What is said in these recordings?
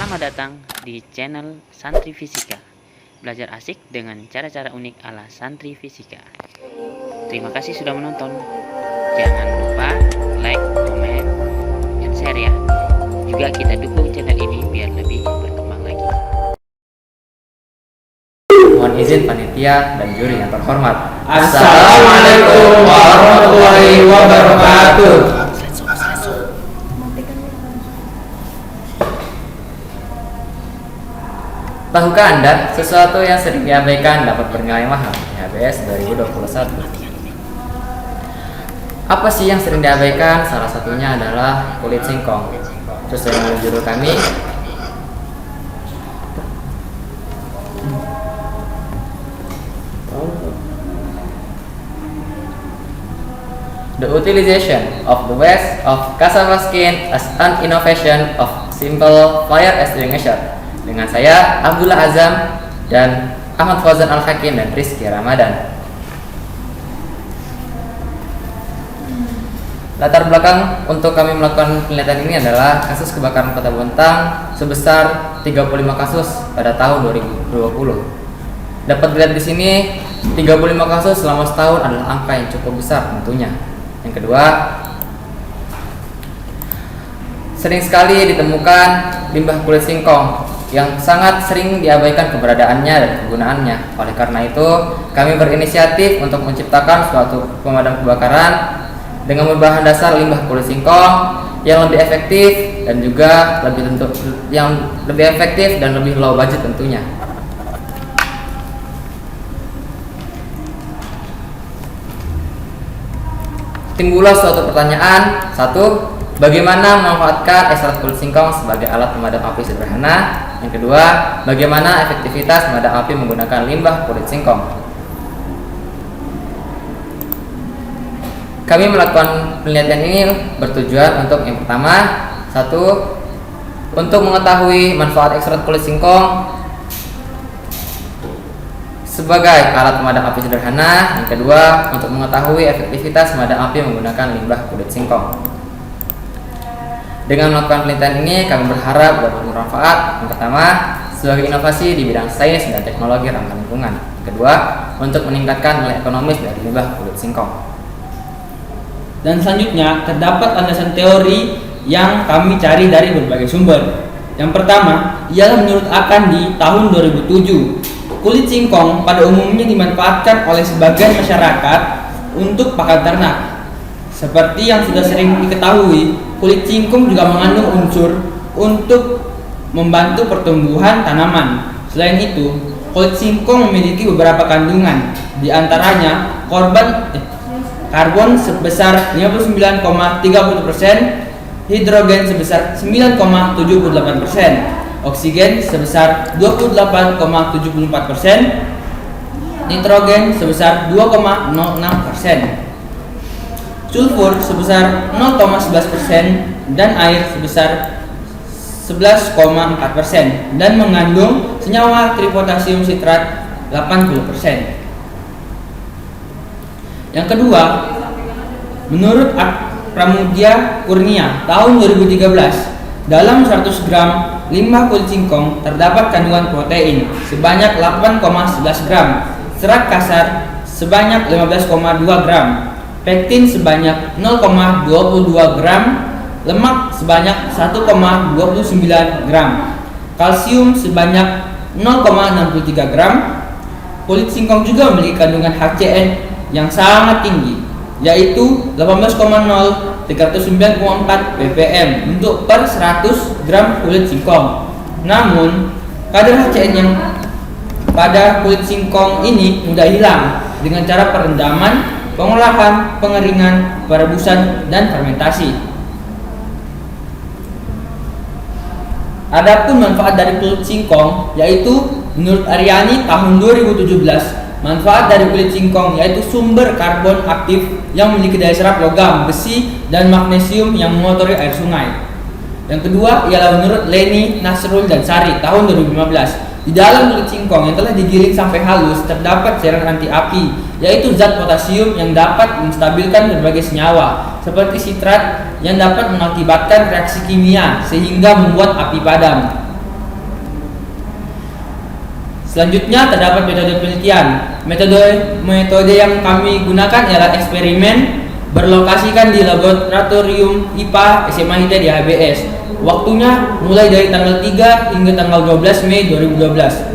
Selamat datang di channel Santri Fisika. Belajar asik dengan cara-cara unik ala Santri Fisika. Terima kasih sudah menonton. Jangan lupa like, komen, dan share ya. Juga kita dukung channel ini biar lebih berkembang lagi. Mohon izin panitia dan juri yang terhormat. Assalamualaikum warahmatullahi wabarakatuh. Tahukah Anda sesuatu yang sering diabaikan dapat bernilai mahal? HBS 2021. Apa sih yang sering diabaikan? Salah satunya adalah kulit singkong. Sesuai dengan judul kami, the utilization of the waste of cassava skin as an innovation of simple fire extinguisher. Dengan saya Abdullah Azam dan Ahmad Fauzan Al-Hakim dan Rizky Ramadan. Latar belakang untuk kami melakukan penelitian ini adalah kasus kebakaran Kota Bontang sebesar 35 kasus pada tahun 2020. Dapat dilihat di sini 35 kasus selama setahun adalah angka yang cukup besar tentunya. Yang kedua, sering sekali ditemukan limbah kulit singkong yang sangat sering diabaikan keberadaannya dan kegunaannya. Oleh karena itu, kami berinisiatif untuk menciptakan suatu pemadam kebakaran dengan berbahan dasar limbah kulit singkong yang lebih efektif dan juga lebih efektif dan lebih low budget tentunya. Timbullah suatu pertanyaan. Satu, bagaimana memanfaatkan ekstrak kulit singkong sebagai alat pemadam api sederhana? Yang kedua, bagaimana efektivitas pemadam api menggunakan limbah kulit singkong? Kami melakukan penelitian ini bertujuan untuk yang pertama, satu, untuk mengetahui manfaat ekstrak kulit singkong sebagai alat pemadam api sederhana. Yang kedua, untuk mengetahui efektivitas pemadam api menggunakan limbah kulit singkong. Dengan melakukan penelitian ini, kami berharap dapat bermanfaat. Yang pertama, sebagai inovasi di bidang sains dan teknologi ramah lingkungan. Yang kedua, untuk meningkatkan nilai ekonomis dari limbah kulit singkong. Dan selanjutnya terdapat landasan teori yang kami cari dari berbagai sumber. Yang pertama ialah menurut Akan di tahun 2007, kulit singkong pada umumnya dimanfaatkan oleh sebagian masyarakat untuk pakan ternak. Seperti yang sudah sering diketahui, kulit singkong juga mengandung unsur untuk membantu pertumbuhan tanaman. Selain itu, kulit singkong memiliki beberapa kandungan, di antaranya karbon sebesar 59,30%, hidrogen sebesar 9,78%, oksigen sebesar 28,74%, nitrogen sebesar 2,06%. Sulfur sebesar 0,11% dan air sebesar 11,4% dan mengandung senyawa tripotasium sitrat 80%. Yang kedua, menurut Pramudia Kurnia tahun 2013, dalam 100 gram limbah kulit singkong terdapat kandungan protein sebanyak 8,11 gram, serat kasar sebanyak 15,2 gram, pektin sebanyak 0,22 gram, lemak sebanyak 1,29 gram, kalsium sebanyak 0,63 gram. Kulit singkong juga memiliki kandungan HCN yang sangat tinggi, yaitu 18,0394 ppm untuk per 100 gram kulit singkong. Namun, kadar HCN yang pada kulit singkong ini mudah hilang dengan cara perendaman, pengolahan, pengeringan, perebusan, dan fermentasi. Adapun manfaat dari kulit singkong, yaitu menurut Aryani tahun 2017, manfaat dari kulit singkong yaitu sumber karbon aktif yang memiliki daya serap logam, besi, dan magnesium yang mengotori air sungai. Yang kedua ialah menurut Leni, Nasrul, dan Sari tahun 2015. Di dalam kulit singkong yang telah digiling sampai halus terdapat cairan anti api, yaitu zat potasium yang dapat menstabilkan berbagai senyawa seperti sitrat yang dapat mengakibatkan reaksi kimia sehingga membuat api padam. Selanjutnya terdapat metode penelitian. Metode yang kami gunakan ialah eksperimen berlokasikan di laboratorium IPA SMA HITE di HBS. Waktunya mulai dari tanggal 3 hingga tanggal 12 Mei 2012.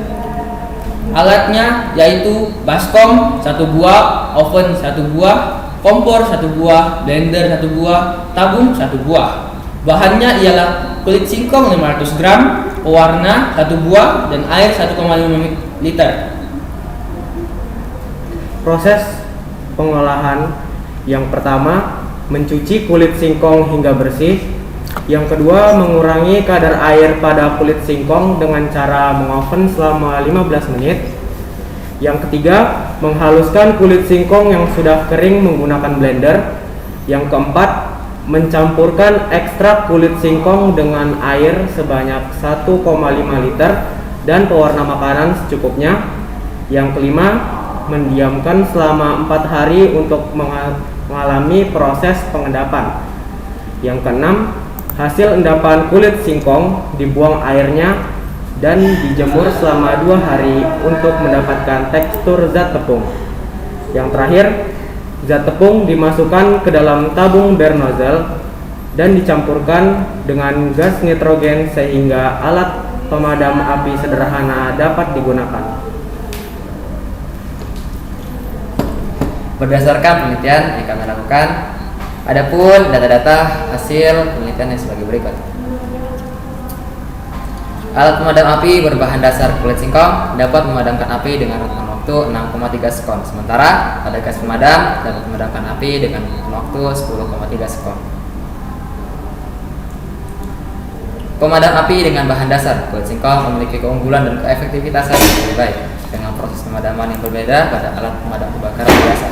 Alatnya yaitu baskom 1 buah, oven 1 buah, kompor 1 buah, blender 1 buah, tabung 1 buah. Bahannya ialah kulit singkong 500 gram, pewarna 1 buah, dan air 1,5 liter. Proses pengolahan: yang pertama, mencuci kulit singkong hingga bersih. Yang kedua, mengurangi kadar air pada kulit singkong dengan cara mengoven selama 15 menit. Yang ketiga, menghaluskan kulit singkong yang sudah kering menggunakan blender. Yang keempat, mencampurkan ekstrak kulit singkong dengan air sebanyak 1,5 liter dan pewarna makanan secukupnya. Yang kelima, mendiamkan selama 4 hari untuk mengalami proses pengendapan. Yang keenam, hasil endapan kulit singkong dibuang airnya dan dijemur selama 2 hari untuk mendapatkan tekstur zat tepung. Yang terakhir, zat tepung dimasukkan ke dalam tabung bernozzle dan dicampurkan dengan gas nitrogen sehingga alat pemadam api sederhana dapat digunakan. Berdasarkan penelitian yang kami lakukan, adapun data-data hasil penelitian yang sebagai berikut. Alat pemadam api berbahan dasar kulit singkong dapat memadamkan api dengan rentan waktu 6,3 sekon, sementara pada gas pemadam dapat memadamkan api dengan rentan waktu 10,3 sekon. Pemadam api dengan bahan dasar kulit singkong memiliki keunggulan dan keefektivitasan yang lebih baik dengan proses pemadaman yang berbeda pada alat pemadam kebakaran biasa.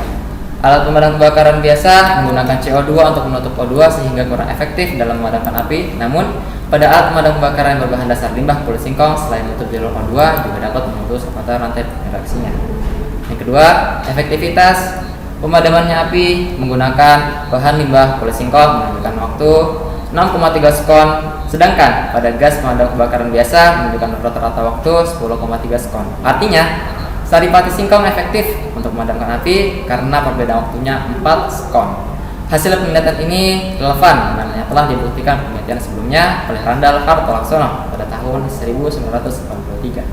Alat pemadam kebakaran biasa menggunakan CO2 untuk menutup O2 sehingga kurang efektif dalam memadamkan api. Namun, pada alat pemadam kebakaran yang berbahan dasar limbah kulit singkong, selain menutup jalur O2 juga dapat memutus mata rantai reaksinya. Yang kedua, efektivitas pemadamannya api menggunakan bahan limbah kulit singkong menunjukkan waktu 6,3 sekon, sedangkan pada gas pemadam kebakaran biasa menunjukkan rata-rata waktu 10,3 sekon. Artinya, saripati singkong efektif untuk memadamkan api karena perbedaan waktunya 4 sekon. Hasil penelitian ini relevan karena telah dibuktikan penelitian sebelumnya oleh Randall Hartolaksono pada tahun 1983.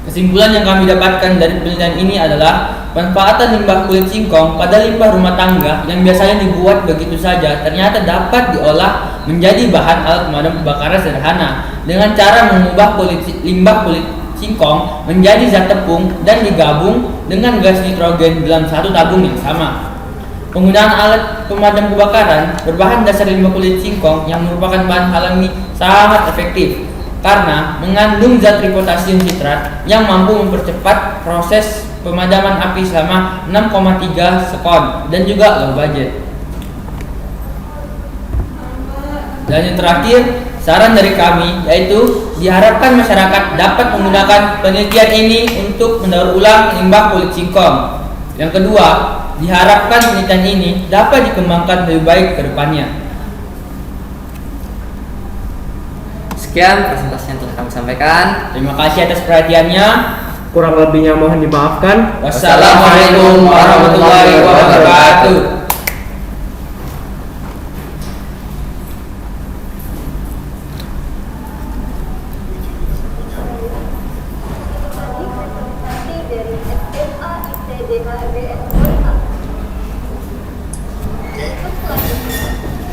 Kesimpulan yang kami dapatkan dari penelitian ini adalah manfaatan limbah kulit singkong pada limbah rumah tangga yang biasanya dibuat begitu saja ternyata dapat diolah menjadi bahan alat pemadam kebakaran sederhana dengan cara mengubah limbah kulit singkong menjadi zat tepung dan digabung dengan gas nitrogen dalam satu tabung yang sama. Penggunaan alat pemadam kebakaran berbahan dasar limbah kulit singkong yang merupakan bahan alami sangat efektif karena mengandung zat tripotasium citrat yang mampu mempercepat proses pemadaman api selama 6,3 sekon dan juga low budget. Dan yang terakhir, saran dari kami yaitu diharapkan masyarakat dapat menggunakan penelitian ini untuk mendaur ulang limbah kulit singkong. Yang kedua, diharapkan penelitian ini dapat dikembangkan lebih baik ke depannya. Sekian presentasi yang telah kami sampaikan. Terima kasih atas perhatiannya. Kurang lebihnya mohon dimaafkan. Wassalamualaikum warahmatullahi wabarakatuh.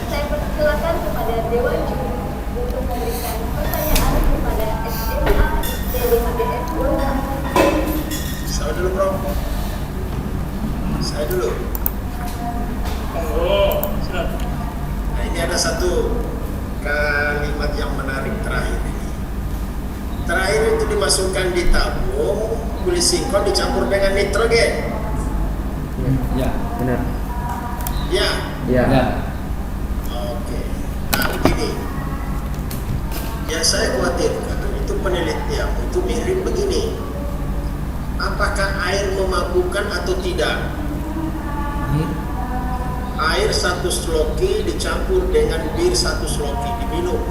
Saya persilakan kepada Dewan Juri untuk memberikan pertanyaan kepada SMA ITDHBS Golkar. Saya dulu bro. Saya dulu. Oh, silakan. Nah ini ada satu kalimat yang menarik terakhir ini. Terakhir itu dimasukkan di tabung, kulit singkong dicampur dengan nitrogen. Ya, Benar. Ya. Ya. ya. Oke. Nah begini. Yang saya khawatirkan itu penelitian itu mirip begini. Apakah air memabukkan atau tidak? Air 1 sloki dicampur dengan bir 1 sloki diminum.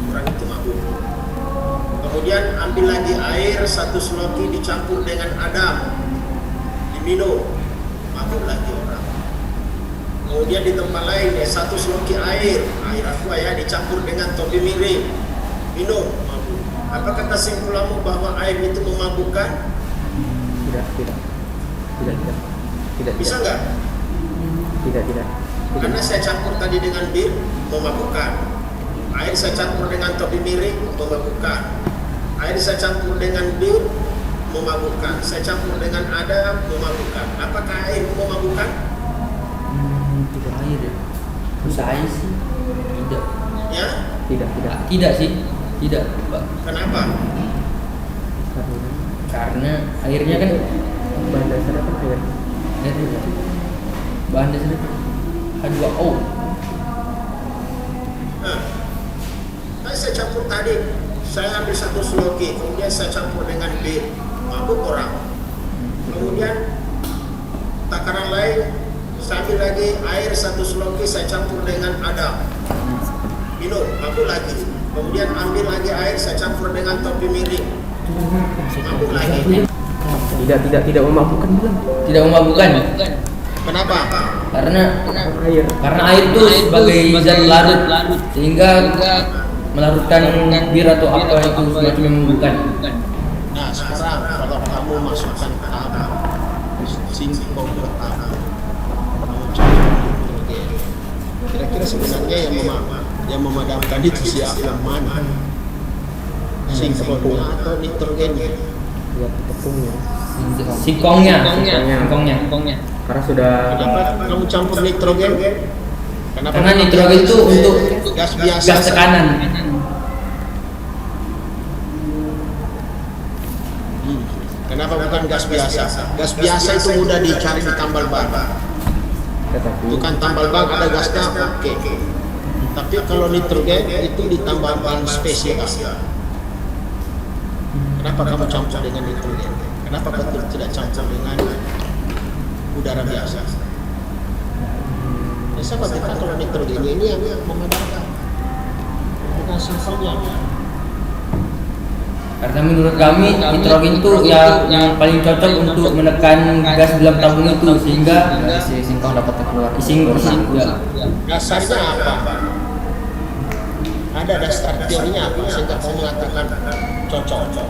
Kurang itu mabuk. Kemudian Kemudian ambil lagi air 1 seloki dicampur dengan Adam, diminum, mabuk lagi orang. Kemudian di tempat lain 1 seloki air aqua ya dicampur dengan topi miring, minum, mabuk. Apakah kesimpulanmu bahwa air itu memabukkan? Tidak. Bisa nggak? Tidak. Karena saya campur tadi dengan bir, memabukkan. Air saya campur dengan topi miring, memabukkan. Air saya campur dengan bir, memabukkan. Saya campur dengan Adam, memabukkan. Apakah air memabukkan? Tidak air ya. Saya sih tidak. Ya? Tidak sih. Tidak, Pak. Kenapa? Karena airnya kan Bahan dasarnya kan air. bahan dasarnya H2O. Nah, saya campur tadi, saya ambil 1 seloki, kemudian saya campur dengan bir, mabuk orang. Kemudian takaran lain, saya ambil lagi air 1 seloki, saya campur dengan Adam, minum, mabuk lagi. Kemudian ambil lagi air, saya campur dengan topi miring, mabuk lagi. Tidak memabukkan bilang. Tidak memabukkan. Kenapa? Karena Air. air itu sebagai zat larut sehingga melarutkan bir atau apa itu semacam yang memabukkan. Nah sekarang kalau kamu masukkan ke tahap singkong pertama, kamu coba kira-kira sebenarnya yang memadamkan itu siapa, yang mana? Singkongnya atau nitrogennya? Ya, tepungnya. Singkongnya. Karena sudah Kenapa kamu campur nitrogen? Kenapa? Karena nitrogen itu untuk gas biasa. gas tekanan. Kenapa bukan gas biasa? Gas biasa itu mudah dicari di tambal ban. tetapi Bukan tambal ban ada gasnya, oke. Tapi kalau nitrogen itu di tambal ban spesial. Kenapa kamu campur dengan nitrogen? Kenapa betul tidak campur dengan udara biasa? Ya, saya katakan kalau nitrogen ini yang memadamkan, bukan singkongnya. Karena menurut kami nitrogen itu yang paling cocok untuk menekan gas dalam tabung itu sehingga si singkong dapat keluar. ising sempurna. ya. Dasarnya apa? Ada dasar teorinya apa? Sehingga kamu mengatakan cocok.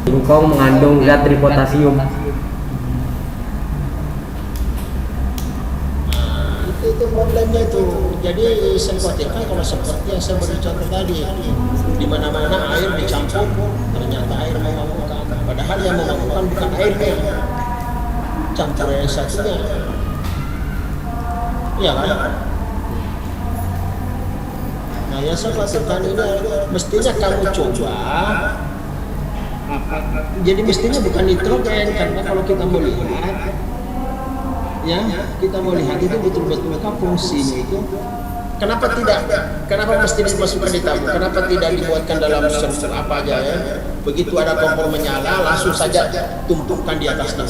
singkong mengandung zat tripotasium. Itu problemnya itu. Jadi saya khawatirkan kalau seperti yang saya beri contoh tadi, di mana-mana air dicampur, ternyata air memabukkan. Padahal yang memabukkan bukan airnya, campur yang satunya. Iya kan? Nah, yang saya khawatirkan ini mestinya kamu coba. Jadi mestinya bukan nitrogen, karena kalau kita melihat, ya kita melihat itu betul-betul fungsinya itu. Kenapa mesti dimasukkan di tabung? Kenapa tidak dibuatkan dalam server apa aja ya? Begitu ada kompor menyala, langsung saja tumpukan di atasnya.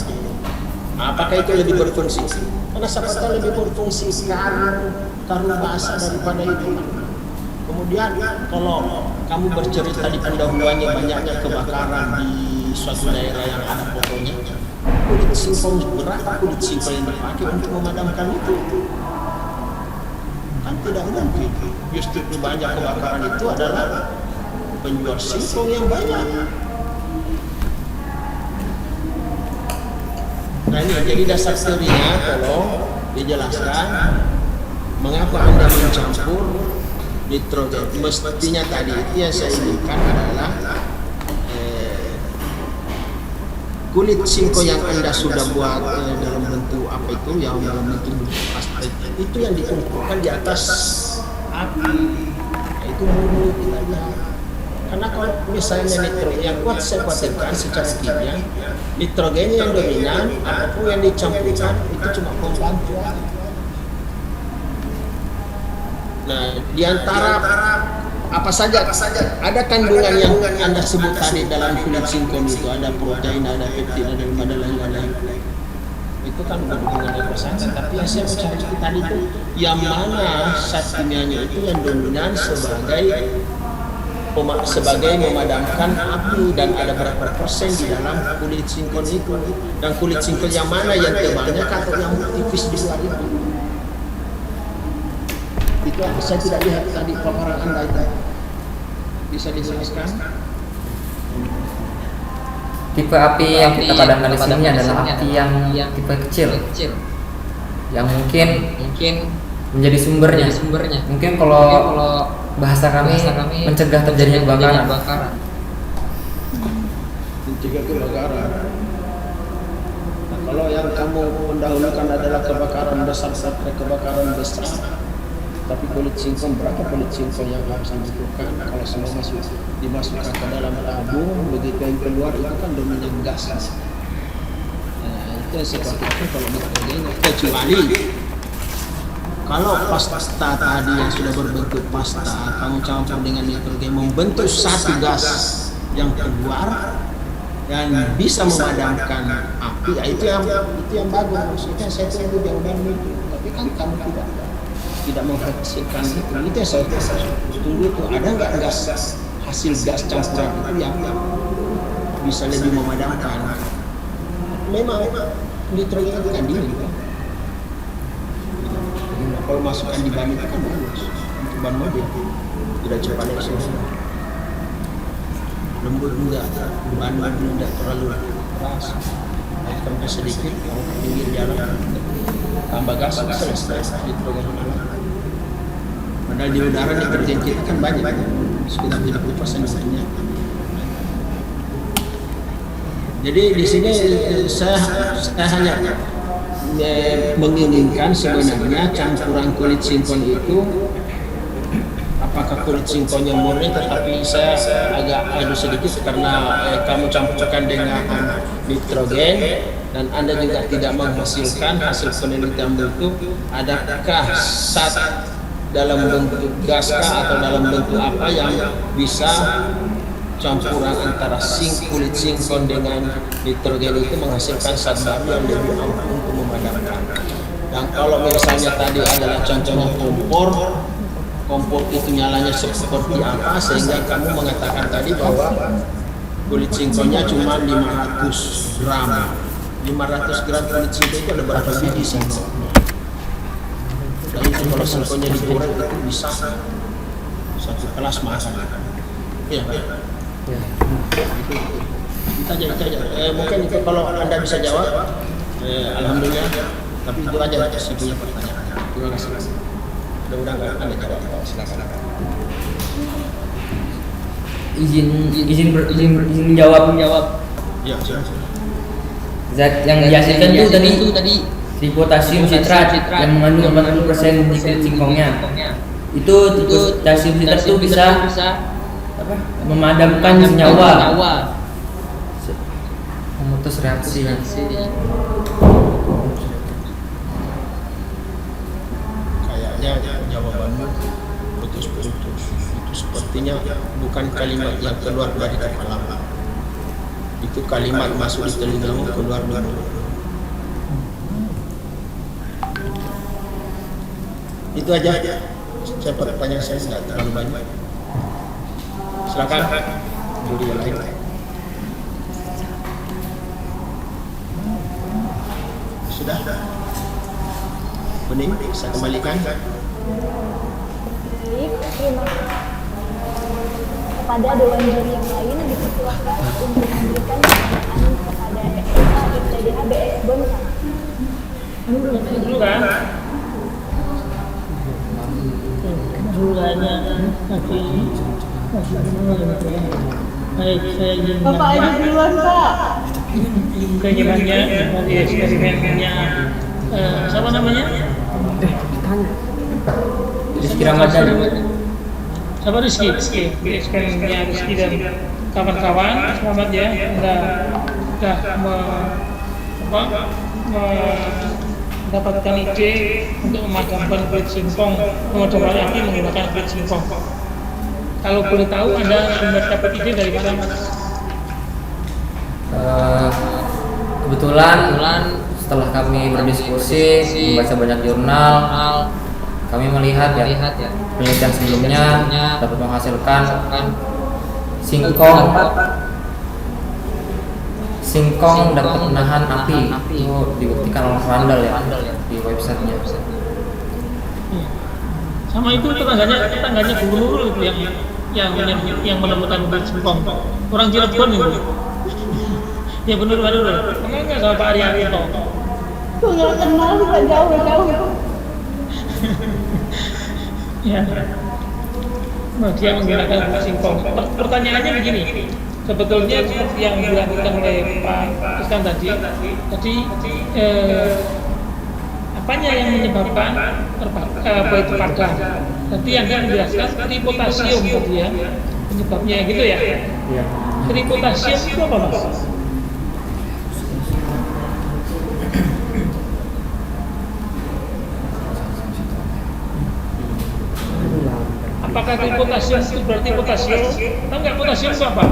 Apakah itu lebih berfungsi? Karena sahabat lebih berfungsi karung basah daripada itu. Kemudian kalau kamu bercerita di pendahuluannya banyaknya kebakaran di suatu daerah yang ada fotonya, kulit singkong berapa kulit singkong yang dipakai untuk memadamkan itu? Kan tidak mungkin. Justru banyak kebakaran itu adalah penjual singkong yang banyak. Nah ini jadi dasar teorinya, tolong dijelaskan mengapa Anda mencampur nitrogen. Mestinya tadi itu yang saya inginkan adalah kulit singkong yang Anda sudah buat dalam bentuk apa itu, yang dalam bentuk plastik itu yang dikumpulkan di atas api. Nah, itu murni kita lihat. Karena kalau misalnya nitrogen yang kuat, saya khawatirkan secara kimia nitrogen yang dominan, apapun yang dicampurkan itu cuma pembantu. Nah, di antara apa saja ada kandungan yang Anda sebut tadi dalam kulit singkong itu, ada protein, ada peptida dan lain-lain. Itu kan berhubungan dengan kesehatan. Tapi yang saya mencari tadi itu yang mana zat kimianya itu yang dominan sebagai sebagai memadamkan api, dan ada berapa persen di dalam kulit singkong itu, dan kulit singkong yang mana yang tebalnya atau yang tipis di luar itu saya tidak lihat tadi paparan Anda itu, bisa dijelaskan? Tipe api yang kita padamkan di sini adalah api yang tipe kecil, yang mungkin menjadi sumbernya. Mungkin kalau bahasa kami mencegah terjadinya kebakaran. Mencegah kebakaran. Nah, kalau yang kamu mendahulukan adalah kebakaran besar, tapi kulit singkong, berapa kulit singkong yang harus dibutuhkan? Kalau semua dimasukkan ke dalam tabung, begitu yang keluar itu kan dominan gas. Nah, itu seperti itu kalau nitrogen, kecuali kalau pasta tadi yang sudah berbentuk pasta, kamu campur dengan nitrogen membentuk satu gas yang keluar dan bisa memadamkan api, ya itu yang bagus. Maksudnya saya tunggu jawaban itu, tapi kan kamu tidak menghasilkan itu ya saya tunggu itu ada nggak hasil gas campuran itu yang bisa lebih memadamkan. Memang nitrogen itu kan dingin kan, kalau masukkan di ban itu kan bagus untuk ban mobil, tidak cepat eksplosif, lembut juga, ban mobil tidak terlalu keras, tambah sedikit kalau pinggir jalan tambah gas selesai nitrogen. Padahal di udara nitrogen kita kan banyak, sekitar 70% banyak. Jadi di sini saya hanya menginginkan sebenarnya campuran kulit singkong itu apakah kulit singkongnya murni, tetapi saya agak adu sedikit karena kamu campurkan dengan nitrogen dan Anda juga tidak menghasilkan hasil penelitian bentuk adakah zat dalam bentuk gas atau dalam bentuk apa yang bisa campuran antara kulit singkong dengan nitrogen itu menghasilkan zat baru yang lebih ampuh untuk memadamkan. Dan kalau misalnya tadi adalah contohnya kompor itu nyalanya seperti apa sehingga kamu mengatakan tadi bahwa kulit singkongnya cuma 500 gram. 500 gram kulit singkong itu ada berapa biji singkong? Dan itu kalau singkongnya digoreng itu bisa satu kelas makan. Iya kan? Kita aja. Mungkin itu kalau Anda bisa jawab, alhamdulillah. Tapi itu aja sih punya pertanyaan. Terima kasih. Mudah-mudahan Anda jawab. Silakan. Izin menjawab. Ya, silakan. Zat yang dihasilkan itu tadi tripotasium citrat yang mengandung 80% di kulit singkongnya. Itu tripotasium citrat itu bisa memadamkan senyawa, memutus reaksi. Kayaknya jawabanmu putus-putus. Itu sepertinya bukan kalimat yang keluar dari kepalamu. Itu kalimat masuk di telingamu, keluar dari mulut. Itu aja. Saya pertanyaan saya tidak terlalu banyak. Silakan. Juri yang lain. Sudah. Bening, saya kembalikan. Baik, terima kasih. Kepada Dewan Juri yang lain dipersilakan untuk memberikan pertanyaan kepada SMA IPDHBS Bon. Baik, saya ingin Bapak aja duluan, Pak. bagaimana dari eksperimennya siapa namanya? Rizky Ramadan. Siapa Rizky? Eksperimennya Rizky dan kawan-kawan, selamat ya, sudah mendapatkan ide untuk memadamkan kulit singkong, memadamkan api menggunakan kulit singkong. Kalau boleh tahu Anda sumber dapat ide dari mana, Mas? Kebetulan setelah kami berdiskusi, membaca banyak jurnal, kami melihat ya penelitian sebelumnya dapat menghasilkan Singkong dapat menahan api. Itu dibuktikan oleh Randall ya di websitenya. Sama itu tetangganya gubernur itu yang menemukan kulit singkong. Orang Cirebon itu. Ya benar. Kenal nggak sama Pak Arianto? Gue nggak kenal, nggak jauh. Ya. Nah, dia menggunakan kulit singkong. Pertanyaannya begini. Sebetulnya seperti yang dilakukan oleh Pak Iskan tadi, apanya yang menyebabkan itu padam? Tadi Anda menjelaskan tripotasium tadi ya, penyebabnya gitu ya. Iya. Tripotasium itu apa Mas? Apakah tripotasium itu berarti potasium? Tahu nggak potasium itu apa?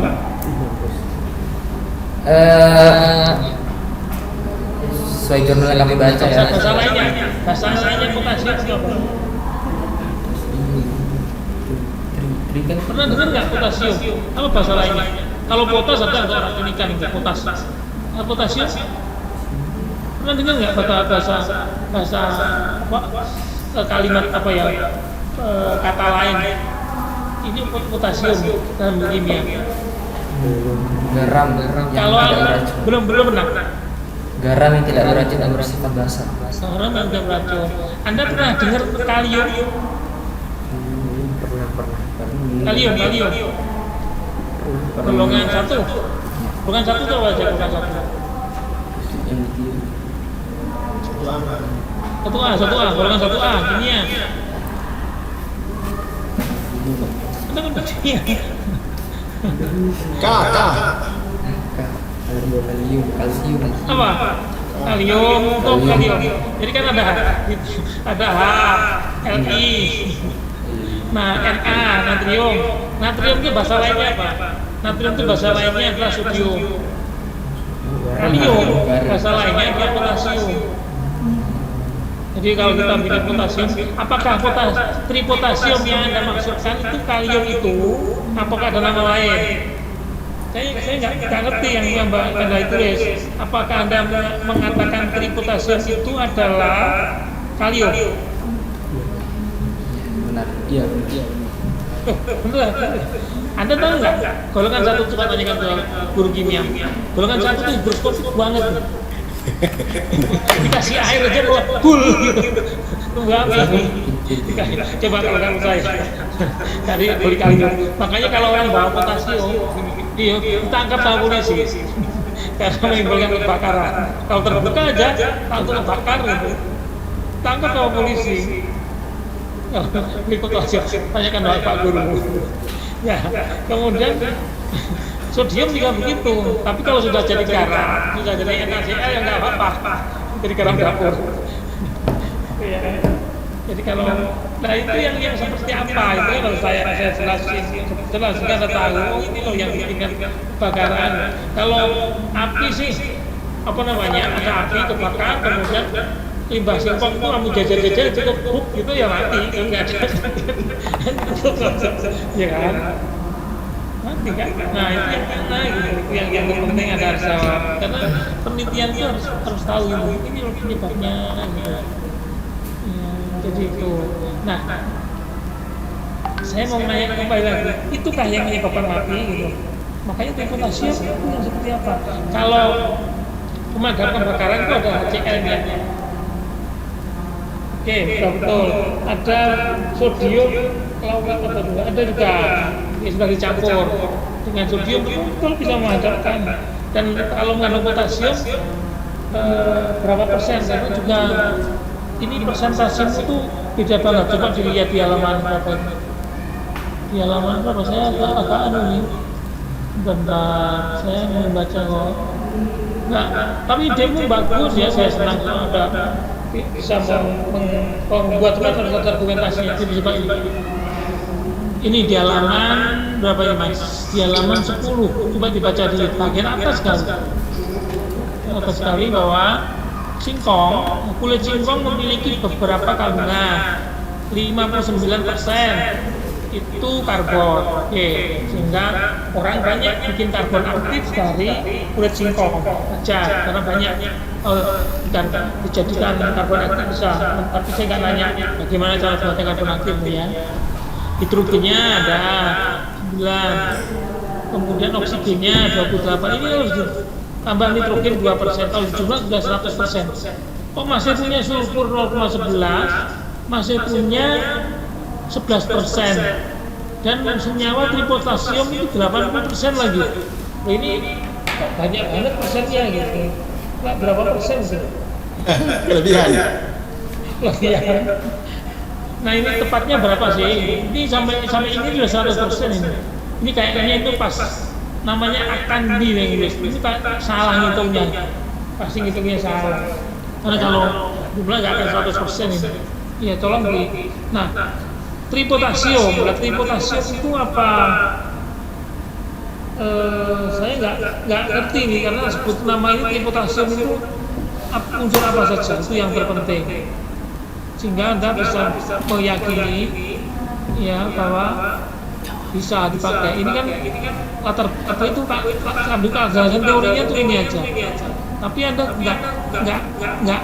Sesuai jurnal yang kami baca ya. Bahasa lainnya potasium itu apa? Pernah dengar nggak potasium? Apa bahasa lainnya? Kalau potas ada orang ikan itu potas. Potasium? Pernah dengar nggak bahasa kalimat apa ya? Kata lain? Ini potasium dalam kimia. Garam Kalau yang tidak beracun. belum pernah. Garam yang tidak beracun dan bersifat basa. Garam yang tidak beracun. Anda pernah dengar kalium? Kalium. Golongan 1. Bukan 1 itu apa aja? Bukan 1. Satu A, golongan 1A, kimia. Anda kan kimia. Kalsium. Apa? Kalium. Jadi kan ada H, Li. Nah, Na, natrium. Natrium itu bahasa lainnya apa? Natrium itu bahasa lainnya adalah sodium. Kalium bahasa lainnya adalah potasium. Jadi kalau kita bikin potasium, apakah tripotasium yang Anda maksudkan itu kalium itu? Apakah ada nama lain? Saya nggak ngerti yang Mbak Anda tulis. Apakah Anda mengatakan tripotasium itu adalah kalium? Benar. Iya. Benar. Anda tahu nggak? Golongan 1 coba tanyakan ke guru kimia. Golongan 1 itu higroskopik banget. Dikasih air aja full gitu. Tunggu apa? Coba kalau kamu saya dari beli kalium. Makanya kalau orang bawa potasium, ditangkap sama polisi karena menimbulkan kebakaran. Kalau terbuka aja, langsung kebakar gitu. Tangkap sama polisi. Beli potasium, tanyakan Pak Guru. Ya, kemudian sodium juga begitu, tapi kalau sudah jadi garam, sudah jadi NaCl ya nggak apa-apa, jadi garam dapur. Ya. Jadi kalau, nah itu yang seperti apa itu kalau saya jelaskan Anda tahu, ini loh yang bikin kebakaran. Kalau api sih, apa namanya, ada api kebakar, kemudian limbah singkong itu kamu jajar-jajar cukup buk gitu ya mati, nggak ada. Ya kan? Mati kan? Nah itu yang mana gitu, yang penting ada harus jawab. Karena penelitian itu harus tahu ini loh penyebabnya gitu. Jadi itu. Nah, saya mau nanya kembali lagi, itukah yang menyebabkan mati gitu? Makanya tripotasium itu yang seperti apa? Kalau pemadam kebakaran itu ada HCl nya. Oke, betul. Ada sodium klaurat atau dua, ada juga yang sudah dicampur dengan sodium betul bisa menghadapkan. Dan kalau mengandung potasium berapa persen? Karena juga ini persentase itu beda banget. Coba dilihat di halaman berapa ini. Di halaman berapa? Saya agak anu nih. Bentar, saya membaca kok. Nah, tapi demo bagus ya. Saya senang kalau ada bisa membuat argumentasinya. Coba ini di halaman berapa ini Mas? Di halaman 10. Coba dibaca di bagian atas sekali bahwa kulit singkong memiliki beberapa kandungan 59%. itu karbon, oke, sehingga orang banyak bikin karbon aktif dari kulit singkong aja, karena banyak dijadikan karbon aktif bisa. Tapi saya nggak nanya bagaimana cara buatnya karbon aktif ya. Nitrogennya ada 9, kemudian oksigennya 28. Ini harus ditambah nitrogen 2%, kalau jumlah sudah 100%. Kok masih punya sulfur 0,11, masih punya 11%, dan senyawa tripotasium itu 80% lagi. Nah, ini kok banyak banget persennya gitu. Nggak berapa persen sih? Kelebihan. Kelebihan. Nah ini tepatnya berapa sih? Ini sampai ini sudah 100% ini. Ini kayaknya itu pas namanya akan di Inggris. Ini salah ngitungnya. Pasti ngitungnya salah. Karena kalau jumlah nggak akan 100% ini. Iya, tolong di. Nah, tripotasium itu apa? Saya nggak ngerti nih, karena sebut nama ini tripotasium itu unsur apa saja, itu yang terpenting, sehingga Anda bisa meyakini ya bahwa bisa dipakai. Ini kan latar apa itu Pak ambil keagasan teorinya tuh ini aja, tapi Anda nggak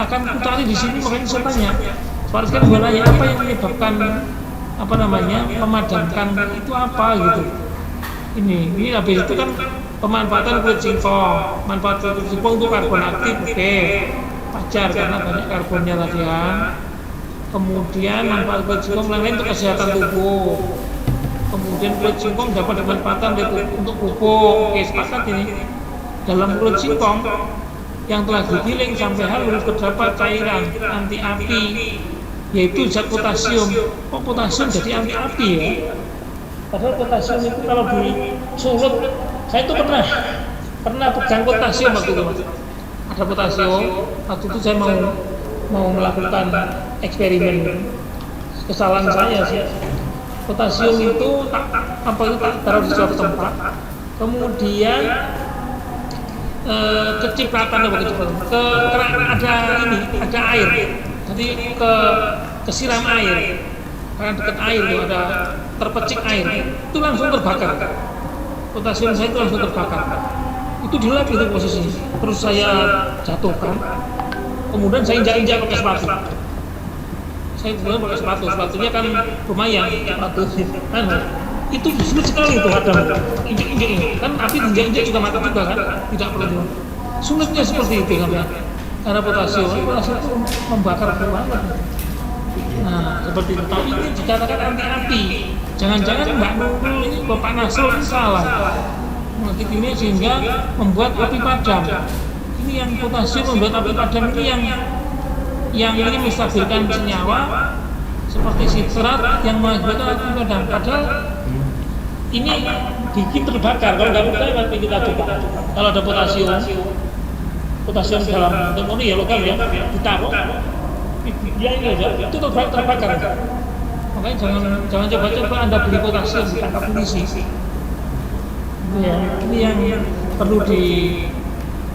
akan putari di sini. Makanya saya tanya, Pak kan gua nanya apa yang menyebabkan memadamkan itu apa gitu. Ini habis itu kan pemanfaatan kulit singkong. Manfaat kulit singkong itu karbon aktif, oke, wajar karena banyak karbonnya tadi kan. Kemudian manfaat kulit singkong lain untuk kesehatan tubuh. Kemudian kulit singkong dapat dimanfaatkan untuk pupuk, oke, sepakat ini. Dalam kulit singkong yang telah digiling sampai halus terdapat cairan anti api, yaitu zat potasium. Kok potasium jadi anti api ya? Padahal potasium itu kalau disulut, saya itu pernah pegang potasium waktu itu, Mas. Ada potasium, waktu itu saya mau melakukan eksperimen. Kesalahan saya sih. Potasium itu taruh di suatu tempat, kemudian kecipratan ada air, jadi kesiram air. Karena dekat air itu ada terpecik air, itu langsung terbakar. Potasium saya itu langsung terbakar. Itu di lab itu posisinya. Terus saya jatuhkan, kemudian saya injak-injak pakai sepatu. Saya kemudian pakai sepatunya kan lumayan, itu sulit sekali itu ada injak-injak ini. Kan api injak-injak juga mati juga kan, tidak perlu. Sulitnya seperti itu kan, karena potasium itu membakar banget. Nah, seperti itu. Tapi ini dikatakan anti api. Jangan-jangan Mbak Nurul ini Bapak Nasrul ini salah. Mengaktif ini sehingga membuat api padam. Ini yang potasium membuat api padam ini yang ini menstabilkan senyawa seperti sitrat yang mengakibatkan api padam. Padahal ini bikin terbakar. Kalau nggak percaya nanti kita coba. Kalau ada potasium dalam bentuk ini ya lokal ya, ditaruh. Ya ini aja, itu terbakar. Makanya jangan coba-coba Anda beli potasium ditangkap polisi. Ya, ini yang perlu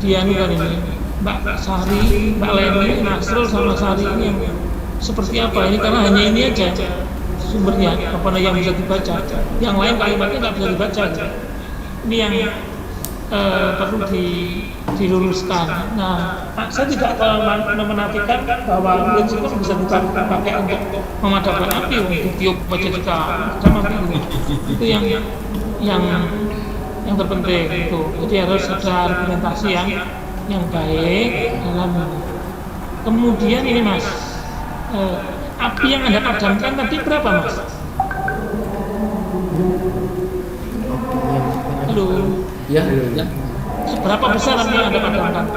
dianukan ini. Mbak Sari, Mbak Leni, Nasrul sama Sari ini yang seperti apa ini, karena hanya ini aja sumbernya apa yang bisa dibaca. Yang lain kalimatnya nggak bisa dibaca. Ini yang perlu diluruskan. Nah, saya tidak menafikan bahwa kulit singkong bisa dipakai untuk memadamkan api, untuk tiup baca juga sama api. Itu yang terpenting itu. Jadi harus ada argumentasi yang baik dalam. Kemudian ini Mas, api yang Anda padamkan tadi berapa Mas? Halo. Ya. Seberapa besar api yang Anda padamkan?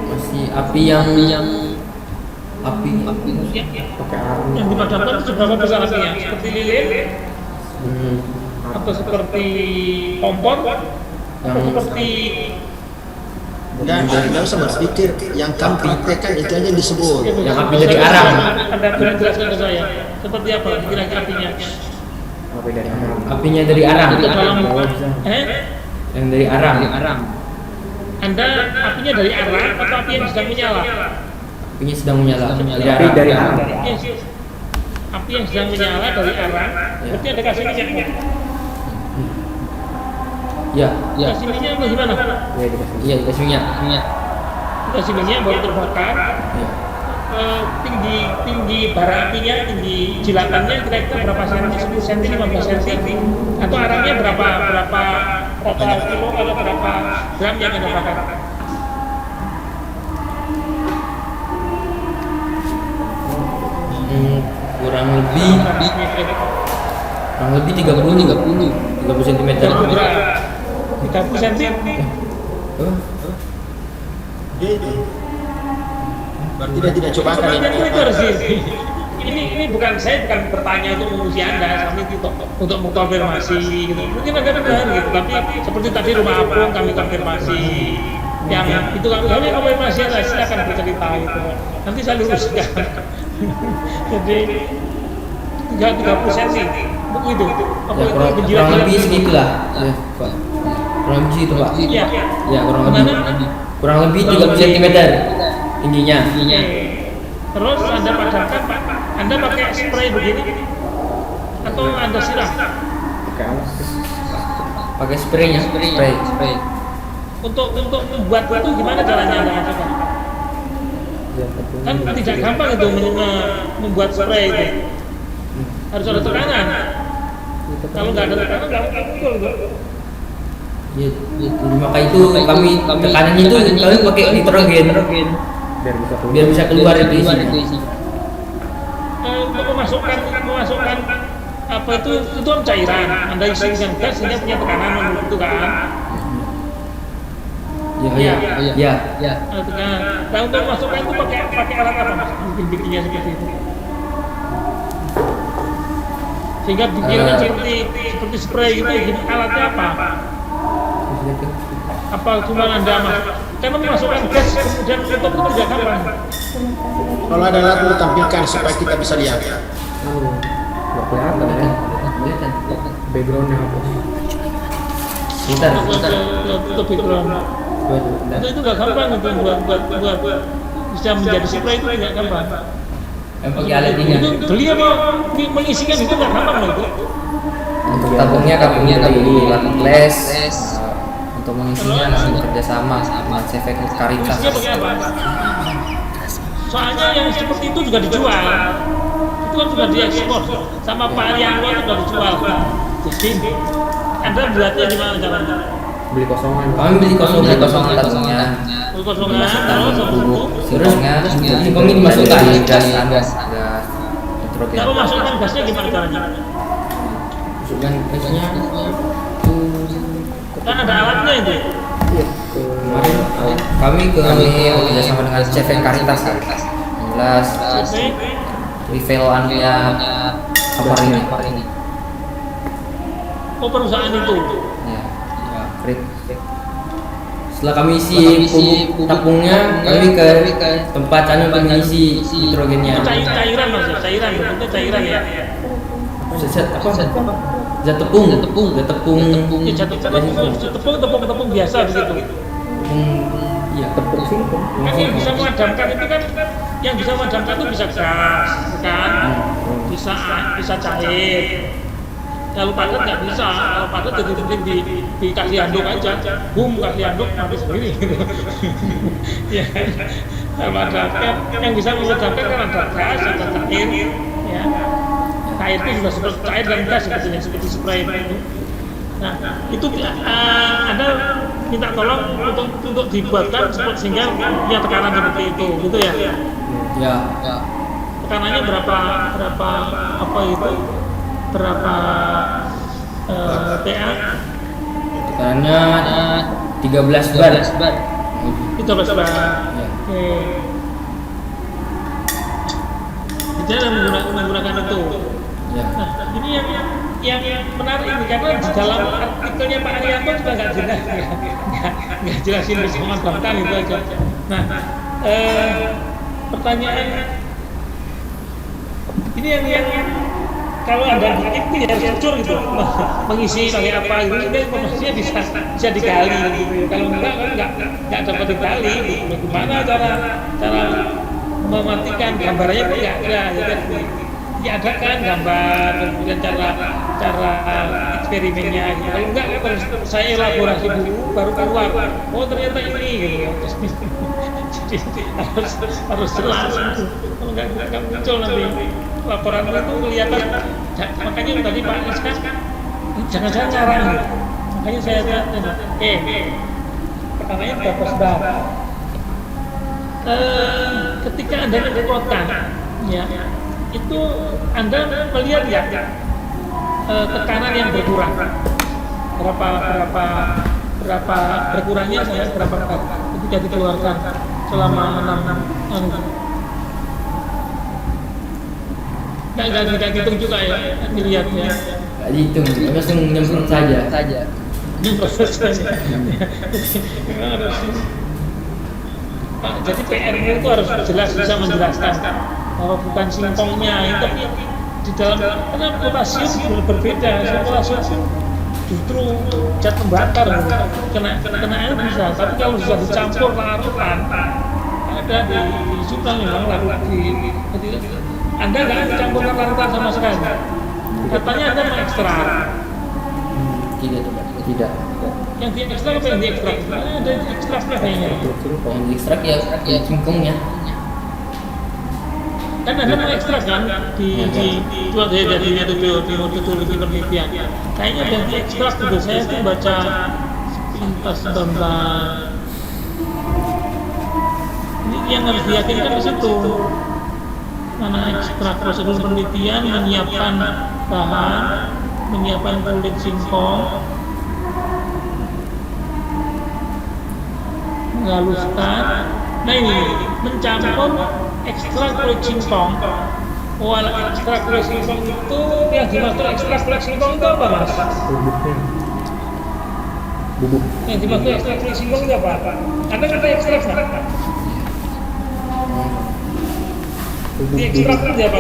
Masih api yang yang dipadamkan itu seberapa besar apinya? Seperti lilin? Atau seperti kompor? Atau seperti Nggak usah berpikir, yang kamu praktekkan itu aja disebut. yang api dari arang. Anda jelaskan ke saya. Seperti apa kira-kira apinya? Apinya dari arang. Itu dalam Yang dari arang. Anda apinya dari arang atau api yang sedang menyala? Apinya sedang menyala. Dari arang. Yes. api yang sedang menyala dari arah, berarti ada kasih minyaknya. Ya, Kasih minyak atau gimana? iya dikasih minyak. Kasih minyak baru terbakar. Iya. Tinggi bara apinya, tinggi jilatannya kira-kira berapa senti? 10 cm, 15 cm, atau arangnya berapa kilo atau berapa gram yang Anda bakar? Kurang lebih 30 cm. 30 cm. Berarti dia tidak coba akan Sebenarnya itu harus ini bukan saya bukan bertanya untuk menguji Anda, kami untuk mengkonfirmasi gitu. Mungkin Anda benar gitu, tapi seperti tadi rumah apung kami konfirmasi. Yang itu kami konfirmasi Anda silakan bercerita gitu. Nanti saya luruskan. Jadi 30 cm begitu. Apa Ya, itu kurang menjilat lebih segitulah. Ya, Pak. Kurang lebih segitu, Pak. Iya. Ya, kurang lebih 30 cm tingginya. Terus Anda padamkan, Pak. Anda pakai spray begini atau Anda siram? Pakai spraynya, spray. Untuk membuat itu gimana caranya Anda lakukan? Kan tidak gampang itu membuat spray itu. Harus ada tekanan. Kalau nggak ada tekanan nggak mungkin itu. Ya, maka itu kami tekanannya itu kami pakai nitrogen biar bisa keluar dari isi. Untuk memasukkan apa itu kan cairan. Anda isi dengan gas sehingga punya tekanan itu kan. Ya. Nah, untuk masukkan itu pakai alat apa Mas? Bikinnya seperti itu. Sehingga bikinnya seperti spray gitu, alatnya apa? Apa cuma Anda masuk? Karena memasukkan gas kemudian tutup itu tidak gampang. Kalau ada alat lu tampilkan supaya kita bisa lihat. Nggak kelihatan ya. Backgroundnya apa? Sebentar. Tutup background. Itu nggak gampang itu buat bisa menjadi spray itu tidak gampang. Yang pakai alat ini. Itu beliau mengisikan itu nggak gampang loh itu. Untuk tabungnya kami beli alat les. Untuk mengisinya masih kerjasama sama CV Caritas. Mestinya pakai apa? Soalnya yang seperti itu juga dijual. Itu kan sudah diekspor sama Pak Arianto itu sudah dijual. Jadi Anda buatnya gimana caranya? Beli kosongan. Kami beli kosongan tabungnya. Kosongan, Bubuk Terus singkongnya singkongnya dimasukkan gas nitrogen. Kalau masukkan gasnya gimana caranya? Masukkan gasnya. Kan ada alatnya itu. Kemarin kami kerjasama dengan CV Caritas kan. Jelas refill anunya kapar ini. Oh, perusahaan itu. Ya. Krit. setelah kami isi bubuk tabungnya, kami ke tempat untuk mengisi nitrogennya. Cairan Mas, cairan bentuknya cairan ya. Zat tepung. Ya, tepung biasa begitu. Iya. Kan yang bisa memadamkan itu kan yang bisa memadamkan itu bisa gas, kan? Bisa cair. Kalau padat nggak bisa, kalau padat jadi penting dikasih handuk aja, kasih handuk mati sendiri. Ya, memadamkan yang bisa memadamkan kan ada gas, ada cair, ya. Cair itu sudah seperti cair dan gas sebetulnya seperti spray itu. Nah, itu Anda minta tolong untuk dibuatkan sehingga punya tekanan seperti itu, gitu ya? Ya. Tekanannya berapa apa itu? Berapa PA? Tekanannya 13 bar. 13 bar. Ya. Oke. Kita menggunakan itu. Ya. Nah, ini yang menarik ini karena di dalam artikelnya Pak Arianto juga nggak jelas, nggak jelasin bersama bahkan itu aja. Nah, pertanyaan ini yang kalau ada bukti harus jujur gitu, mengisi pakai apa gitu, ini informasinya bisa digali gitu. Kalau nggak dapat digali, gitu. Gimana cara mematikan gambarnya itu nggak ada gitu. diadakan gambar, kemudian cara eksperimennya gitu. Kalau enggak harus saya elaborasi dulu baru keluar. Oh ternyata ini gitu. Jadi harus jelas gitu. Kalau enggak muncul nanti laporan itu kelihatan. Makanya tadi Pak Is kan jangan ngarang gitu. Makanya saya tanya, pertamanya berapa sebab? Ketika Anda ke kota, ya itu Anda melihat ya tekanan yang berkurang, berapa berkurangnya saya berapa ketika dikeluarkan selama 6 nggak hitung juga ya dilihatnya. Nggak dihitung, langsung nyemprot saja. Proses saja. Pak, jadi PR-nya itu harus jelas bisa menjelaskan bahwa bukan singkongnya, tapi di dalam karena potasium berbeda. Potasium justru zat pembakar, kena air bisa, tapi kalau sudah dicampur larutan, ada di suka memang larut di. Anda nggak mencampurkan larutan sama sekali. Katanya Anda mengekstrak. Tidak. Yang diekstrak apa yang diekstrak? Ada ekstraknya kayaknya. Yang diekstrak ya singkongnya. Kan Anda mengekstrak kan di jadinya di metodologi penelitian. Kayaknya ada yang diekstrak gitu. Saya tuh baca pintas tentang ini yang harus diyakinkan di situ. Mana ekstrak prosedur penelitian, menyiapkan bahan, menyiapkan kulit singkong, menghaluskan. Nah ini mencampur ekstrak kulit singkong. Ekstrak kulit singkong itu yang dimaksud ekstrak kulit singkong itu apa mas? Bubuk. Yang dimaksud ekstrak kulit singkong itu apa? Anda kata ekstrak kan? Di ekstrak itu apa?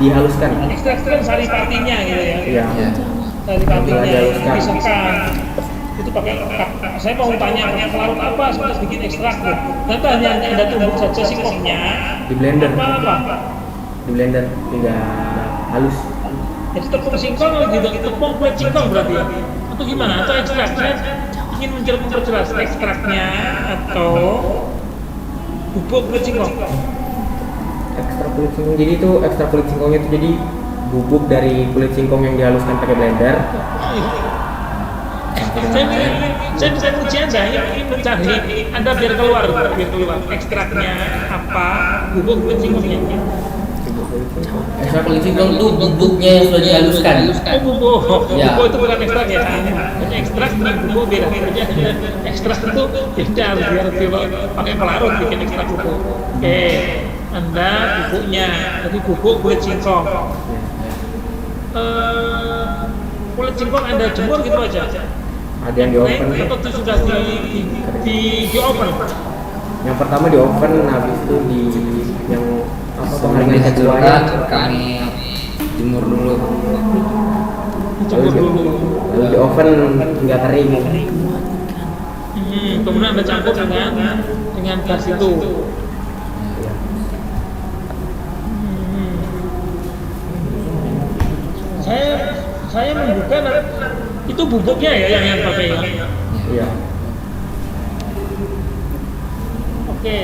Dihaluskan. Ekstrak itu kan saripatinya gitu ya. Iya. Saripatinya Dihaluskan. disekan. Itu pakai saya mau tanya pakai pelarut apa supaya bikin ekstrak tuh. Nanti hanya Anda tumbuk saja singkongnya. Di blender. Apa? Di blender hingga halus. Jadi tepung singkong gitu, tepung kulit singkong berarti ya? Atau gimana? Atau ekstrak? Saya ingin memperjelas ekstraknya atau bubuk kulit singkong. Ekstrak kulit singkong. Jadi itu ekstrak kulit singkongnya itu jadi bubuk dari kulit singkong yang dihaluskan pakai blender. Saya bisa uji Anda, ingin mencari Anda biar keluar ekstraknya apa, bubuk kulit singkongnya. Ekstrak kulit singkong itu bubuknya yang sudah dihaluskan. Oh bubuk, Ya. bubuk itu bukan ekstrak ya. Hanya ekstrak dengan bubuk beda. Ekstrak itu beda, biar pakai pelarut bikin ekstrak itu. Oke, Anda bubuknya, jadi bubuk kulit singkong. Kulit singkong Anda jemur gitu aja. Ada yang di oven. Atau itu sudah di oven. Yang pertama di oven, habis itu di yang apa Sebelum pengeringan dihancurkan, keduanya kami jemur dulu. Jemur dulu. lalu di oven hingga kering. Kemudian Anda campur dengan gas itu. Saya menduga itu bubuknya ya yang pakai ya. Iya. Oke.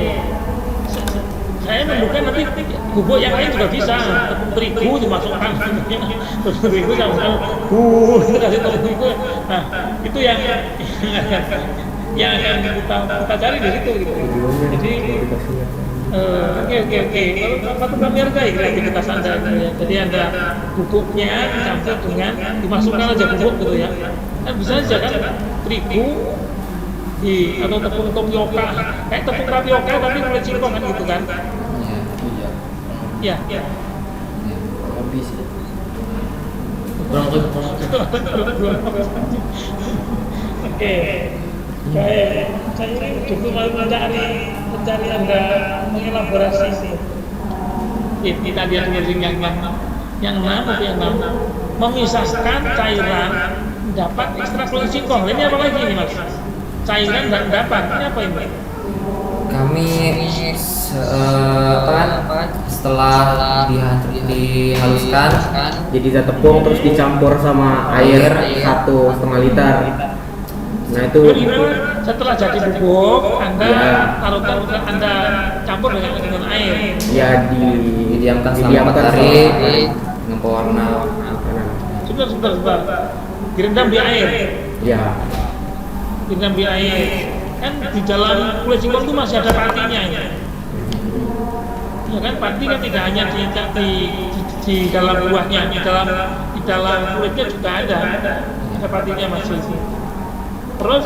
Saya menduga nanti bubuk yang lain juga bisa. Tepung terigu dimasukkan. Tepung terigu sama itu kasih tepung terigu. Nah, itu yang akan kita cari di situ gitu. Jadi oke. Kalau patut kami hargai kreativitas Anda gitu ya. Jadi Anda bubuknya dicampur dengan dimasukkan aja bubuk gitu ya. Kan bisa aja kan terigu atau tepung tapioka, kayak tepung tapioka tapi kulit singkong kan gitu kan? Iya. Habis. Oke. Saya ini cukup mau mencari Anda mengelaborasi ini tadi yang memisahkan cairan dapat ekstrak kulit singkong. Ini apa lagi nih mas? Cairan dan dapat ini apa ini? kami setelah dihaluskan jadi zat tepung terus dicampur sama air 1,5 liter. Nah itu Setelah jadi bubuk, Anda Ya. Anda campur dengan air. ya didiamkan selama 4 hari dengan pewarna makanan. Sebentar. Direndam di air. Ya, Direndam di air. Kan di dalam kulit singkong itu masih ada patinya. Ya kan, pati kan tidak hanya di dalam buahnya, di dalam kulitnya juga ada patinya masih. Terus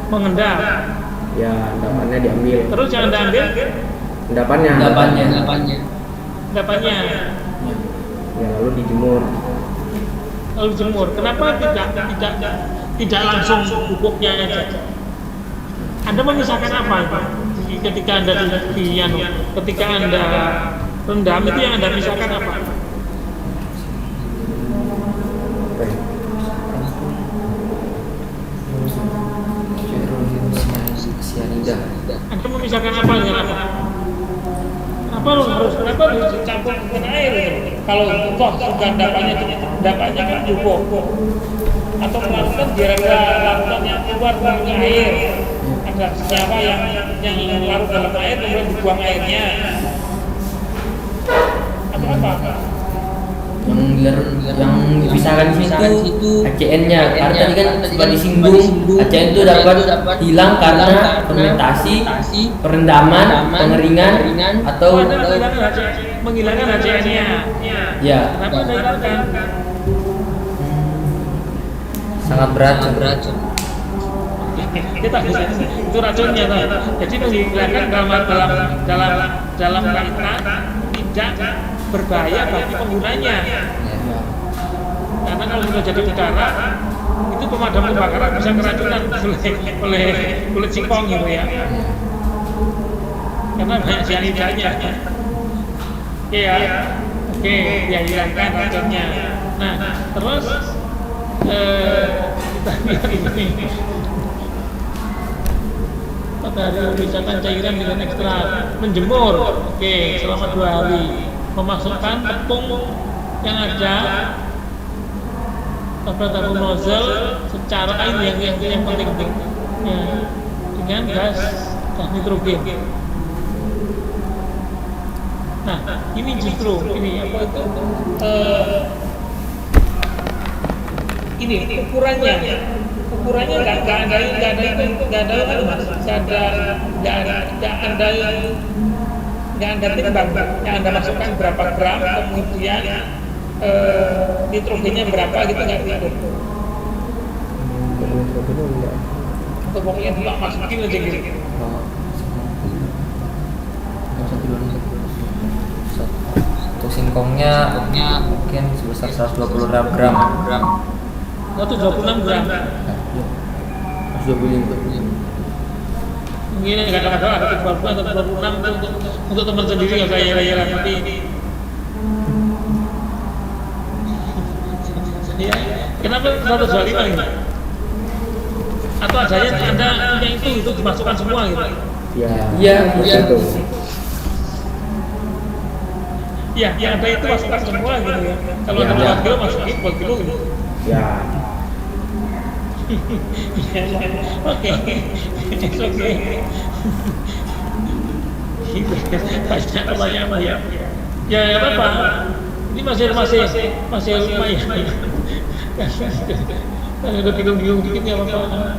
mengendap. ya endapannya diambil. Terus yang Anda ambil Endapannya. endapannya. Ya lalu dijemur. Lalu jemur. Kenapa tidak langsung bubuknya aja? Anda memisahkan apa itu? Ketika Anda ketika Anda rendam itu yang Anda pisahkan apa? Oke. sianida. Anda memisahkan apa dengan apa? Kenapa harus dicampur dengan air itu? Kalau toh sudah endapannya kan bubuk atau melakukan biar ada larutan yang keluar dari air, ada senyawa yang larut dalam air kemudian dibuang airnya atau apa? yang dipisahkan di situ HCN-nya, karena tadi kan setelah disinggung HCN itu dapat hilang karena fermentasi, perendaman, pengeringan atau menghilangkan HCN-nya. ya Kenapa Anda hilangkan? Sangat beracun. Kita itu racunnya toh. Jadi menghilangkan dalam kaitan tidak berbahaya bagi penggunanya. Karena kalau sudah jadi udara itu pemadam kebakaran bisa keracunan oleh kulit singkong gitu ya. Karena banyak cyanidanya. Oke, dia hilangkan racunnya. Nah, terus kita lihat ini. Pada hari memisahkan cairan dengan ekstrak, menjemur. Oke, selama 2 hari. Memasukkan tepung yang ada pada tabung nozzle secara ini yang penting ya, dengan gas nitrogen. Nah, ini justru ini apa itu? Ini ukurannya nggak ada timbang, yang Anda masukkan berapa gram, kemudian nitrogennya berapa gitu nggak diatur. Atau pokoknya tidak masukin aja gitu. Untuk singkongnya mungkin sebesar 120 gram. Atau 26 gram. Mungkin nggak ada masalah, ada 20 atau 26 untuk teman sendiri nggak kayak raya nanti. Ya, kenapa 125 ini? Atau adanya Anda punya itu dimasukkan semua gitu? Ya, itu. Ya, yang ada itu masukkan semua gitu ya. Kalau ada 4 kilo masukin 4 kilo gitu. Ya. Oke. Banyak pertanyaan ya. Ya nggak apa-apa. Ini masih lumayan. Kalau udah bingung dikit nggak apa-apa.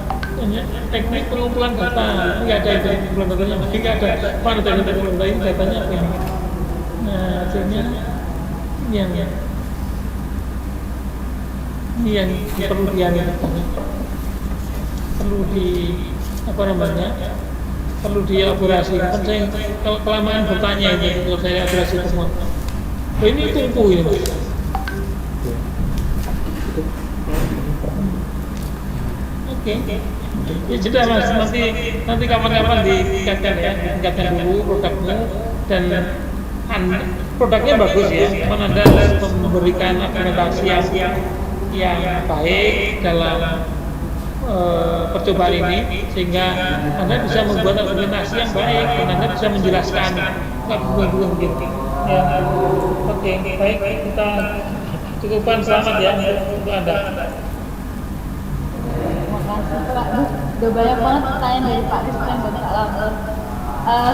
Teknik pengumpulan data nggak ada itu pengumpulan datanya, nggak ada. Mana teknik pengumpulan data ini datanya apa ini? Nah hasilnya ini yang perlu perlu dielaborasi. Kan saya kalau kelamaan bertanya ini kalau saya elaborasi semua. Oh, ini tumpu ini Mas. Oke. Ya sudah Mas, nanti kapan-kapan ditingkatkan dulu produknya dan produknya bagus ya. Cuman Anda harus memberikan argumentasi yang baik dalam percobaan ini, sehingga Anda bisa membuat argumentasi yang baik dan Anda bisa menjelaskan, nggak bukan begitu. Ya, oke, baik, kita cukupkan. Selamat ya untuk Anda. Terima kasih Pak. Udah banyak banget pertanyaan dari Pak Rizky dan Pak Lampur.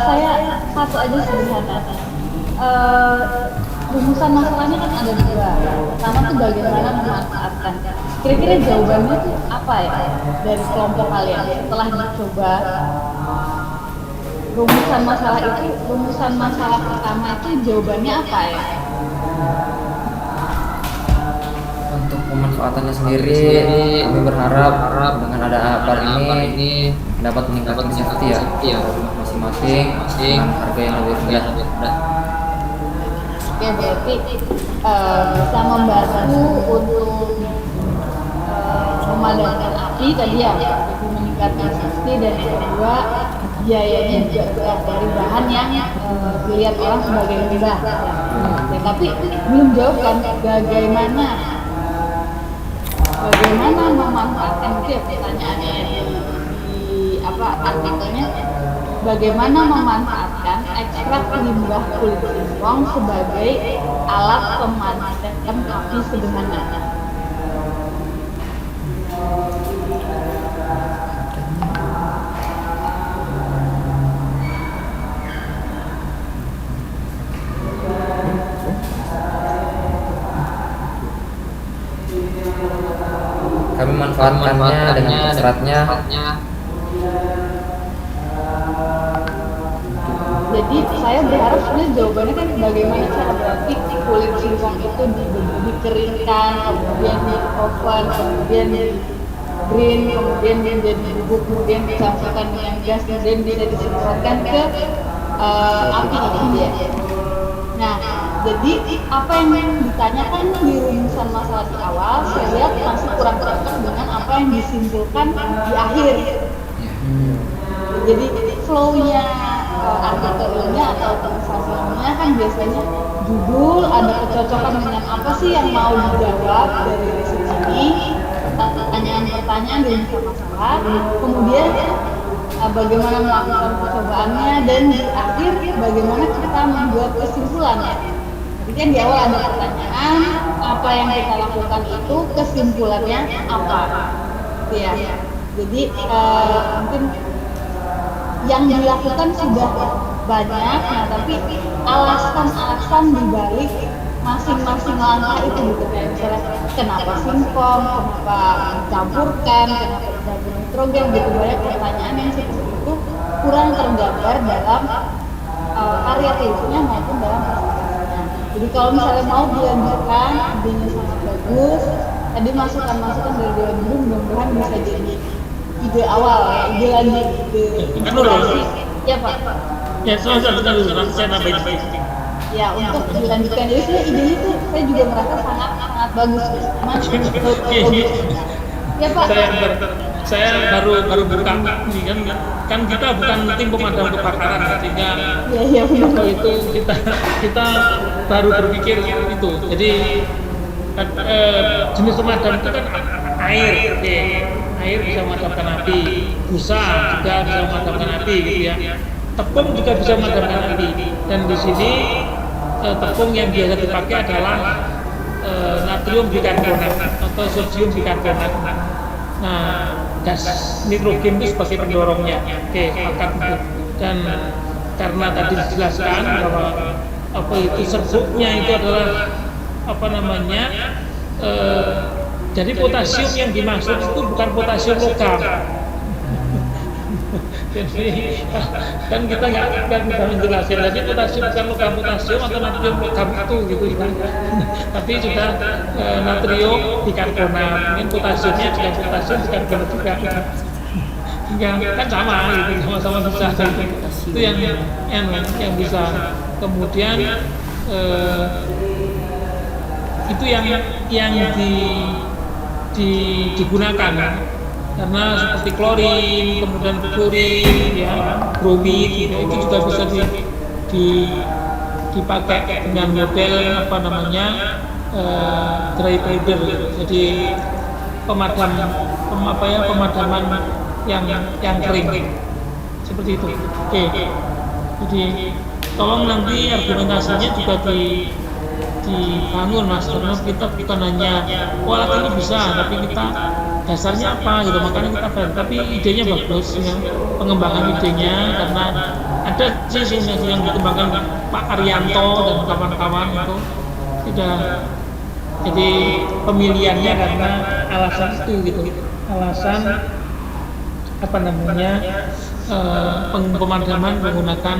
Saya satu aja sederhana. Rumusan masalahnya kan ada dua. Pertama tuh bagaimana memanfaatkan. Kira-kira jawabannya tuh apa ya dari kelompok kalian setelah dicoba? Rumusan masalah pertama itu jawabannya apa ya? Untuk pemanfaatannya sendiri, kami berharap dengan ada apar ini dapat meningkatkan safety ya rumah masing-masing dengan harga yang lebih rendah. Oke, berarti bisa membantu untuk memadamkan api tadi ya, jadi meningkatkan safety, dan yang kedua biayanya juga berat dari bahan yang dilihat orang sebagai rendah. Ya, tapi belum jawab kan bagaimana memanfaatkan, itu ya pertanyaannya di artikelnya, bagaimana memanfaatkan ekstrak limbah kulit singkong sebagai alat pemadam api sederhana. Kami manfaatkannya dengan ekstraknya. Jadi saya berharap sebenarnya jawabannya kan bagaimana cara berarti kulit singkong itu dikeringkan, kemudian di oven, kemudian di green, kemudian menjadi bubuk, kemudian dicampurkan dengan gas, kemudian bisa disemprotkan ke api ini ya. Nah, jadi apa yang ditanyakan di rumusan masalah di awal, saya lihat masih kurang cocok dengan apa yang disimpulkan di akhir. Jadi flow-nya artikelnya atau tulisannya kan biasanya judul, ada kecocokan dengan apa sih yang mau dijawab dari riset ini, pertanyaan-pertanyaan di masalah, kemudian bagaimana melakukan percobaannya, dan di akhir bagaimana kita membuat kesimpulannya. Jadi kan di awal ada pertanyaan, apa yang kita lakukan itu, kesimpulannya apa, ya. Jadi mungkin yang dilakukan sudah banyak, nah tapi alasan-alasan dibalik masing-masing langkah itu gitu, kayak misalnya kenapa singkong, kenapa dicampurkan, kenapa dicampur nitrogen, gitu banyak pertanyaan yang seperti itu kurang tergambar dalam karya tulisnya maupun dalam presentasinya. Jadi kalau misalnya mau dilanjutkan, idenya sangat bagus. Tadi masukan-masukan dari Dewan Guru mudah-mudahan bisa jadi ide awal ya, ide lanjut, ide informasi. Ya Pak. Ya, saya nambahin sedikit. Ya, untuk dilanjutkan. Jadi saya idenya itu saya juga merasa sangat bagus. Ya Pak. Saya baru buka ini kan kita bukan tim pemadam kebakaran, sehingga benar. itu kita baru berpikir itu. Jadi jenis pemadam itu kan air, air bisa memadamkan api, busa juga bisa memadamkan api gitu ya, tepung juga bisa memadamkan api, dan di sini tepung yang biasa dipakai adalah natrium bikarbonat atau sodium bikarbonat. Nah, gas nitrogen itu sebagai pendorongnya. Oke, sepakat itu. Dan karena tadi dijelaskan bahwa apa itu serbuknya itu adalah jadi potasium yang dimaksud itu bukan potasium logam. Jadi kan kita nggak bisa menjelaskan. Jadi potasium bukan logam, potasium atau natrium logam itu gitu kan. Tapi sudah natrium bikarbonat, mungkin potasiumnya juga potasium bikarbonat juga. Kan sama gitu, sama-sama bisa. Itu yang bisa. Kemudian itu yang digunakan, karena seperti klorin, kemudian fluorin, ya, bromid, gitu, itu juga bisa dipakai dengan model dry powder, jadi pemadam pemadaman yang kering seperti itu. Oke. Jadi tolong nanti argumentasinya juga dibangun Mas, karena kita bukan hanya alat ini bisa, tapi kita dasarnya apa gitu, makanya kita bangun. Tapi idenya bagus ya, pengembangan idenya, karena ada sih yang dikembangkan Pak Arianto dan kawan-kawan itu sudah. Jadi pemilihannya karena alasan itu gitu, alasan pemadaman menggunakan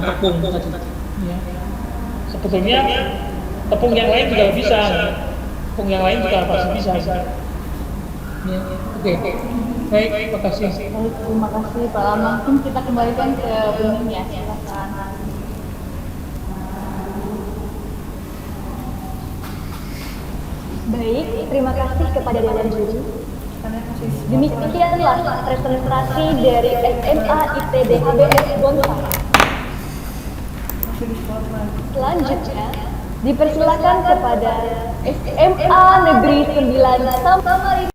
tepung tadi. Ya. Sebetulnya tepung yang lain juga bisa, tepung yang lain juga pasti bisa. Ya. Oke. Baik, terima kasih. Baik, terima kasih Pak Lama. Mungkin kita kembalikan ke Bening ya, silakan. Baik, terima kasih kepada Dewan Juri. Demikianlah presentasi dari SMA ITB HBS Bonsai. Selanjutnya, dipersilakan kepada SMA Negeri 9 Samarinda.